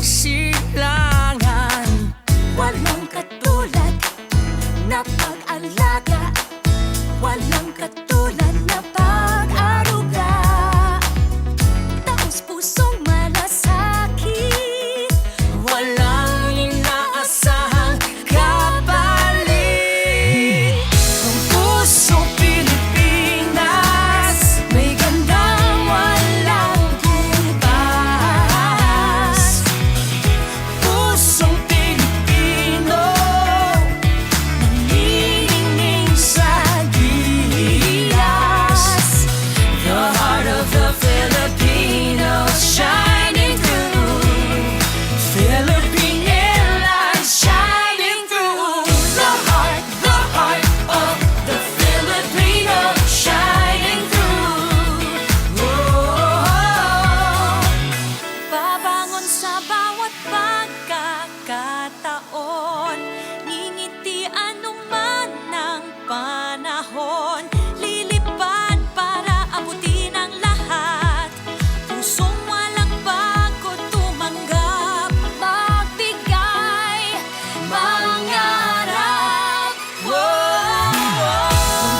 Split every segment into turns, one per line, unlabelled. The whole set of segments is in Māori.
silangan. Walang katulad na pag-alaga, walang katulad na pag-aruga. Taos pusong malasakit, walang inaasahang kapalit. Ang pusong Pilipinas, may gandang walang tumbas. Pusong Pilipino, nanginginig sa gilas. The heart of the Filipino shining through. Philippine Airlines shining through. The heart of the Filipino shining through. Oh, babangon sa bawat pagkakataon, ngingiti anuman ng panahon. Lilipad para abutin ang lahat. Pusong walang bago tumanggap, magbigay, mangarap. Ang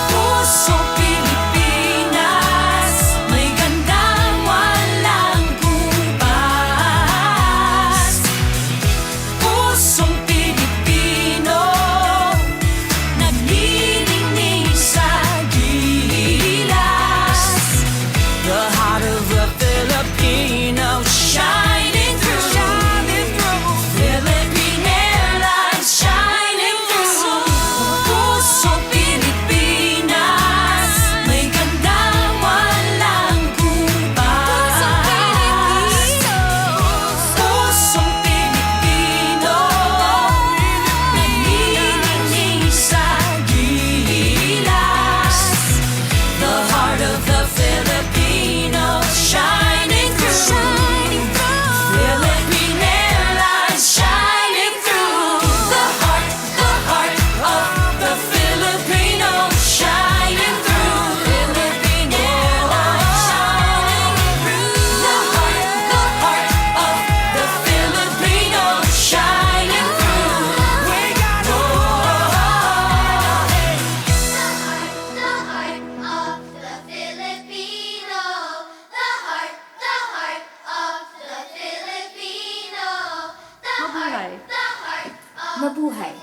pusong Pilipinas, may gandang walang bukas. Pusong Pilipino, naglilinig sa gilas. The heart of a Filipino shining through. Philippine Airlines shining through. Pusong Pilipinas, may gandang walang kupas. Pusong Pilipino, naglilinig sa gilas. The heart of the Filipino shining through. Philippine Airlines shining through. The heart of the Filipino shining through. Philippine Airlines shining through. The heart of the Filipino shining through. We got the heart
of the Filipino, the heart of the Filipino, the
Mabuhay.
heart of
Mabuhay.